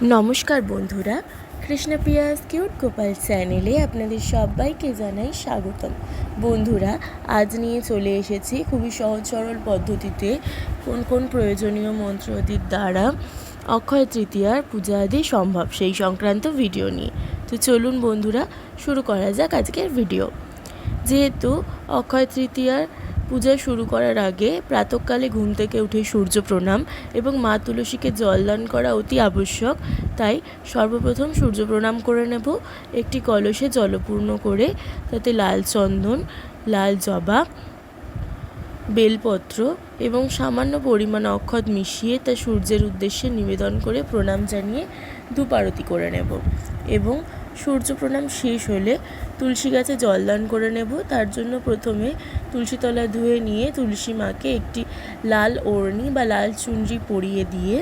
নমস্কার বন্ধুরা, কৃষ্ণপ্রিয়াস কিউট গোপাল চ্যানেলে আপনাদের সবাইকে জানাই স্বাগতম। বন্ধুরা, আজ নিয়ে চলে এসেছি খুবই সহজ সরল পদ্ধতিতে কোন কোন প্রয়োজনীয় মন্ত্রাদির দ্বারা অক্ষয় তৃতীয়ার পূজা আদি সম্ভব সেই সংক্রান্ত ভিডিও নিয়ে। তো চলুন বন্ধুরা, শুরু করা যাক আজকের ভিডিও। যেহেতু অক্ষয় তৃতীয়ার পূজা শুরু করার আগে প্রাতঃকালে ঘুম থেকে উঠে সূর্য প্রণাম এবং মা তুলসীকে জলদান করা অতি আবশ্যক, তাই সর্বপ্রথম সূর্য প্রণাম করে নেব। একটি কলসে জলপূর্ণ করে তাতে লাল চন্দন, লাল জবা, বেলপত্র এবং সামান্য পরিমাণ অক্ষত মিশিয়ে তা সূর্যের উদ্দেশ্যে নিবেদন করে প্রণাম জানিয়ে ধূপ আরতি করে নেব এবং সূর্য প্রণাম শেষ হলে তুলসী গাছে জলদান করে নেব। তার জন্য প্রথমে তুলসীতলা ধুয়ে নিয়ে তুলসী মাকে একটি লাল ওড়নি বা লাল চুনরি পরিয়ে দিয়ে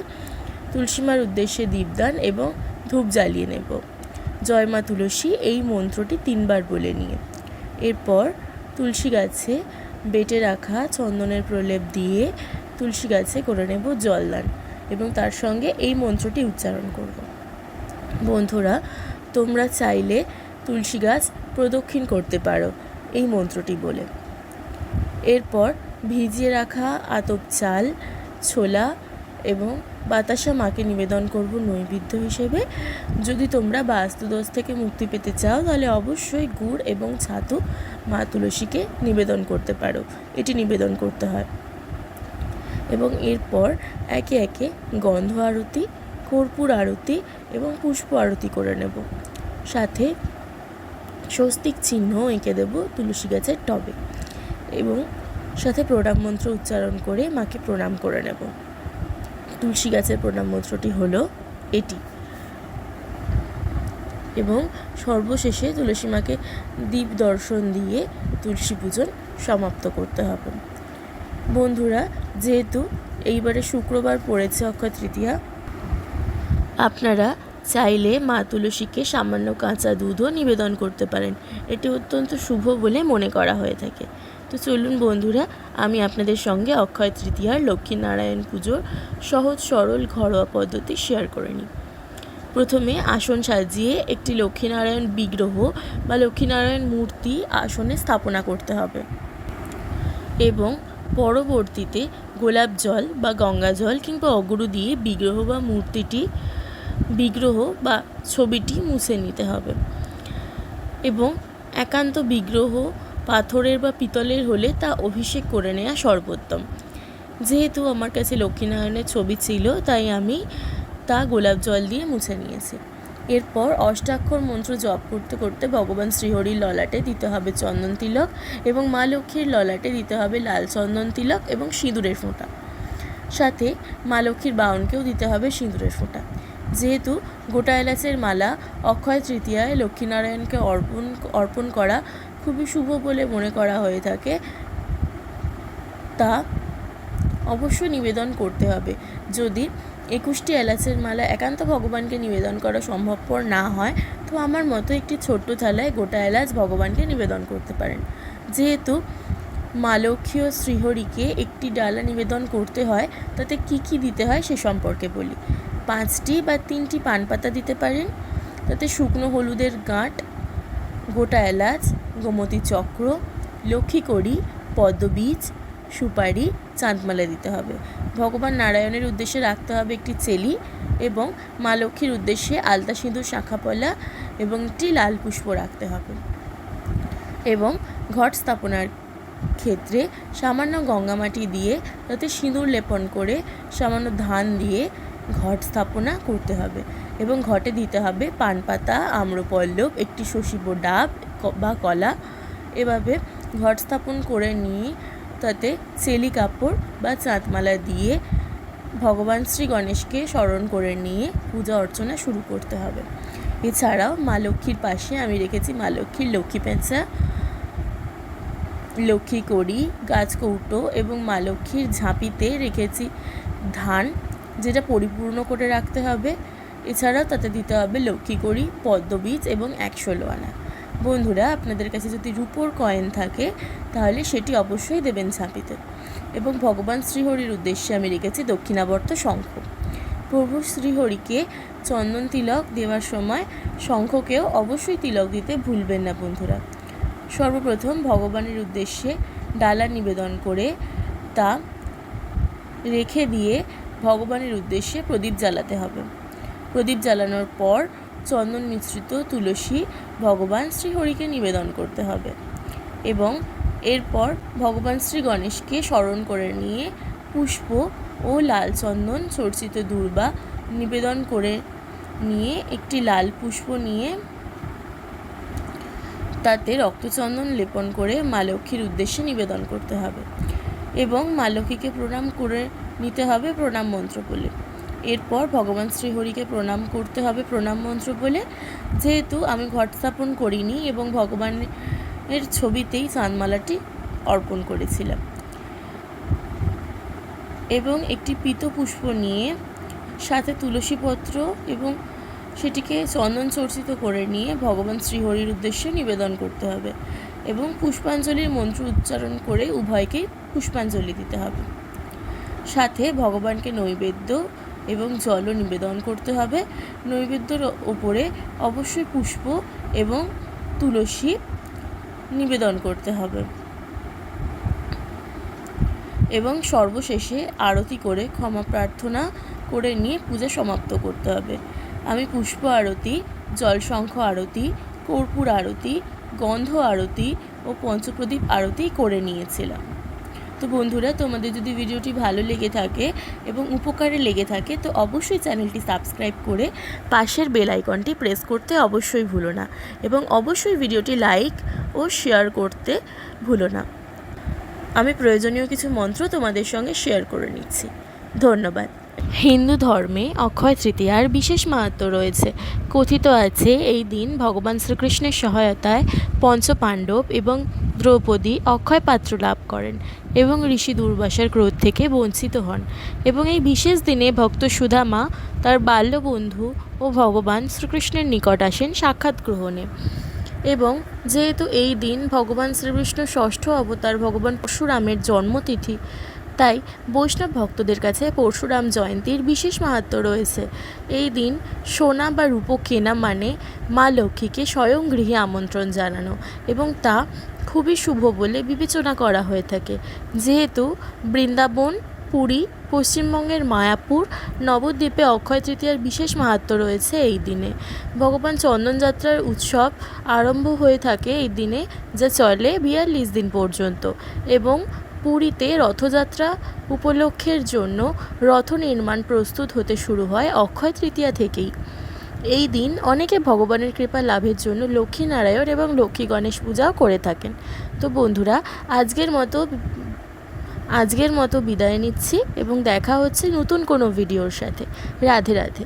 তুলসী মার উদ্দেশ্যে দীপদান এবং ধূপ জ্বালিয়ে নেব। জয় মা তুলসী এই মন্ত্রটি 3 বার বলে নিয়ে এরপর তুলসী গাছে বেটে রাখা চন্দনের প্রলেপ দিয়ে তুলসী গাছে করে নেব জলদান এবং তার সঙ্গে এই মন্ত্রটি উচ্চারণ করব। বন্ধুরা, তোমরা চাইলে তুলসী গাছ প্রদক্ষিণ করতে পারো এই মন্ত্রটি বলে। এরপর ভিজিয়ে রাখা আতপ চাল, ছোলা এবং বাতাসা মাকে নিবেদন করব নৈবেদ্য হিসেবে। যদি তোমরা বাস্তুদোষ থেকে মুক্তি পেতে চাও তাহলে অবশ্যই গুড় এবং ছাতু মা তুলসীকে নিবেদন করতে পারো, এটি নিবেদন করতে হয়। এবং এরপর একে একে গন্ধ আরতি, কর্পূর আরতি এবং পুষ্প আরতি করে নেব। সাথে স্বস্তিক চিহ্ন এঁকে দেব তুলসী গাছের টবে এবং সাথে প্রণাম মন্ত্র উচ্চারণ করে মাকে প্রণাম করে নেব। তুলসী গাছের প্রণাম মন্ত্রটি হলো এটি এবং সর্বশেষে তুলসী মাকে দীপ দর্শন দিয়ে তুলসী পূজন সমাপ্ত করতে হবে। বন্ধুরা, যেহেতু এইবারে শুক্রবার পড়েছে অক্ষয় তৃতীয়া, আপনারা চাইলে মা তুলসীকে সামান্য কাঁচা দুধও নিবেদন করতে পারেন, এটি অত্যন্ত শুভ বলে মনে করা হয়ে থাকে। তো চলুন বন্ধুরা, আমি আপনাদের সঙ্গে অক্ষয় তৃতীয়ার লক্ষ্মীনারায়ণ পুজোর সহজ সরল ঘরোয়া পদ্ধতি শেয়ার করে নিই। প্রথমে আসন সাজিয়ে একটি লক্ষ্মীনারায়ণ বিগ্রহ বা লক্ষ্মীনারায়ণ মূর্তি আসনে স্থাপনা করতে হবে এবং পরবর্তীতে গোলাপ জল বা গঙ্গা জল কিংবা অগুরু দিয়ে বিগ্রহ বা ছবিটি মুছে নিতে হবে এবং একান্ত বিগ্রহ পাথরের বা পিতলের হলে তা অভিষেক করে নেওয়া সর্বোত্তম। যেহেতু আমার কাছে লক্ষ্মীনারায়ণের ছবি ছিল তাই আমি তা গোলাপ জল দিয়ে মুছে নিয়েছি। এরপর অষ্টাক্ষর মন্ত্র জপ করতে করতে ভগবান শ্রীহরির ললাটে দিতে হবে চন্দন তিলক এবং মা লক্ষ্মীর ললাটে দিতে হবে লাল চন্দন তিলক এবং সিঁদুরের ফোঁটা। সাথে মা লক্ষ্মীর বাউনকেও দিতে হবে সিঁদুরের ফোঁটা। যেহেতু গোটা এলাচের মালা অক্ষয় তৃতীয়ায় লক্ষ্মীনারায়ণকে অর্পণ করা খুবই শুভ বলে মনে করা হয়ে থাকে, তা অবশ্যই নিবেদন করতে হবে। যদি 21টি এলাচের মালা একান্ত ভগবানকে নিবেদন করা সম্ভবপর না হয় তো আমার মতো একটি ছোট্ট থালায় গোটা এলাচ ভগবানকে নিবেদন করতে পারেন। যেহেতু মা লক্ষ্মী ও শ্রীহরিকে একটি ডালা নিবেদন করতে হয়, তাতে কি কি দিতে হয় সে সম্পর্কে বলি। 5টি বা 3টি পান পাতা দিতে পারেন, তাতে শুকনো হলুদের গাঁট, গোটা এলাচ, গোমতী চক্র, লক্ষ্মীকড়ি, পদ্মবীজ, সুপারি, চাঁদমালা দিতে হবে। ভগবান নারায়ণের উদ্দেশ্যে রাখতে হবে একটি চেলি এবং মা লক্ষ্মীর উদ্দেশ্যে আলতা সিঁদুর, শাঁখাপলা এবং একটি লাল পুষ্প রাখতে হবে। এবং ঘট স্থাপনার ক্ষেত্রে সামান্য গঙ্গামাটি দিয়ে তাতে সিঁদুর লেপন করে সামান্য ধান দিয়ে ঘট স্থাপনা করতে হবে এবং ঘটে দিতে হবে পান পাতা, আম্রপল্লব, একটি শশীব ডাব বা কলা। এভাবে ঘট স্থাপন করে নিয়ে তাতে চেলি কাপড় বা চাঁদমালা দিয়ে ভগবান শ্রী গণেশকে স্মরণ করে নিয়ে পূজা অর্চনা শুরু করতে হবে। এছাড়াও মা লক্ষ্মীর পাশে আমি রেখেছি মা লক্ষ্মীর লক্ষ্মী পেঁচা, লক্ষ্মী কড়ি, গাছকৌটো এবং মা লক্ষ্মীর ঝাঁপিতে রেখেছি ধান, যেটা পরিপূর্ণ করে রাখতে হবে। এছাড়াও তাতে দিতে হবে লক্ষ্মী কড়ি, পদ্মবীজ এবং 116 আনা। বন্ধুরা, আপনাদের কাছে যদি রূপোর কয়েন থাকে তাহলে সেটি অবশ্যই দেবেন ঝাঁপিতে। এবং ভগবান শ্রীহরির উদ্দেশ্যে আমি রেখেছি দক্ষিণাবর্ত শঙ্খ। প্রভু শ্রীহরিকে চন্দন তিলক দেওয়ার সময় শঙ্খকেও অবশ্যই তিলক দিতে ভুলবেন না বন্ধুরা। সর্বপ্রথম ভগবানের উদ্দেশ্যে ডালা নিবেদন করে তা রেখে দিয়ে ভগবানের উদ্দেশ্যে প্রদীপ জ্বালাতে হবে। প্রদীপ জ্বালানোর পর চন্দন মিশ্রিত তুলসী ভগবান শ্রীহরিকে নিবেদন করতে হবে এবং এরপর ভগবান শ্রী গণেশকে স্মরণ করে নিয়ে পুষ্প ও লাল চন্দন চর্চিত দূর্বা নিবেদন করে নিয়ে একটি লাল পুষ্প নিয়ে তাতে রক্তচন্দন লেপন করে মা লক্ষ্মীর উদ্দেশ্যে নিবেদন করতে হবে এবং মা লক্ষ্মীকে প্রণাম করে নিতে হবে প্রণাম মন্ত্র বলে। এরপর ভগবান শ্রীহরিকে প্রণাম করতে হবে প্রণাম মন্ত্র বলে। যেহেতু আমি ঘট স্থাপন করিনি এবং ভগবানের ছবিতেই চাঁদমালাটি অর্পণ করেছিলাম এবং একটি পীত পুষ্প নিয়ে সাথে তুলসী পত্র এবং সেটিকে চন্দন চর্চিত করে নিয়ে ভগবান শ্রীহরির উদ্দেশ্যে নিবেদন করতে হবে এবং পুষ্পাঞ্জলির মন্ত্র উচ্চারণ করে উভয়কেই পুষ্পাঞ্জলি দিতে হবে। সাথে ভগবানকে নৈবেদ্য এবং জলও নিবেদন করতে হবে। নৈবেদ্যর ওপরে অবশ্যই পুষ্প এবং তুলসী নিবেদন করতে হবে এবং সর্বশেষে আরতি করে ক্ষমা প্রার্থনা করে নিয়ে পূজা সমাপ্ত করতে হবে। আমি পুষ্প আরতি, জলশঙ্খ আরতি, কর্পূর আরতি, গন্ধ আরতি ও পঞ্চপ্রদীপ আরতি করে নিয়েছিলাম। তো বন্ধুরা, তোমাদের যদি ভিডিওটি ভালো লেগে থাকে এবং উপকারে লেগে থাকে তো অবশ্যই চ্যানেলটি সাবস্ক্রাইব করে পাশের বেল আইকনটি প্রেস করতে অবশ্যই ভুলো না এবং অবশ্যই ভিডিওটি লাইক ও শেয়ার করতে ভুলো না। আমি প্রয়োজনীয় কিছু মন্ত্র তোমাদের সঙ্গে শেয়ার করে নিচ্ছি। ধন্যবাদ। হিন্দু ধর্মে অক্ষয় তৃতীয়ার বিশেষ মাহাত্ম্য রয়েছে। কথিত আছে এই দিন ভগবান শ্রীকৃষ্ণের সহায়তায় পঞ্চপাণ্ডব এবং দ্রৌপদী অক্ষয় পাত্র লাভ করেন এবং ঋষি দুর্বাসার ক্রোধ থেকে বঞ্চিত হন এবং এই বিশেষ দিনে ভক্ত সুদামা তার বাল্যবন্ধু ও ভগবান শ্রীকৃষ্ণের নিকট আসেন সাক্ষাৎ গ্রহণে। এবং যেহেতু এই দিন ভগবান শ্রীকৃষ্ণ ষষ্ঠ অবতার ভগবান পরশুরামের জন্মতিথি, তাই বৈষ্ণব ভক্তদের কাছে পরশুরাম জয়ন্তীর বিশেষ মাহাত্ম্য রয়েছে। এই দিন সোনা বা রূপো কেনা মানে মা লক্ষ্মীকে স্বয়ং গৃহে আমন্ত্রণ জানানো এবং তা খুবই শুভ বলে বিবেচনা করা হয়ে থাকে। যেহেতু বৃন্দাবন, পুরী, পশ্চিমবঙ্গের মায়াপুর, নবদ্বীপে অক্ষয় তৃতীয়ার বিশেষ মাহাত্ম্য রয়েছে এই দিনে। ভগবান চন্দনযাত্রার উৎসব আরম্ভ হয়ে থাকে এই দিনে, যা চলে 42 দিন পর্যন্ত এবং পুরীতে রথযাত্রা উপলক্ষের জন্য রথ নির্মাণ প্রস্তুত হতে শুরু হয় অক্ষয় তৃতীয়া থেকেই। এই দিন অনেকে ভগবানের কৃপা লাভের জন্য লক্ষ্মীনারায়ণ এবং লক্ষ্মী গণেশ পূজাও করে থাকেন। তো বন্ধুরা, আজকের মতো বিদায় নিচ্ছি এবং দেখা হচ্ছে নতুন কোনো ভিডিওর সাথে। রাধে রাধে।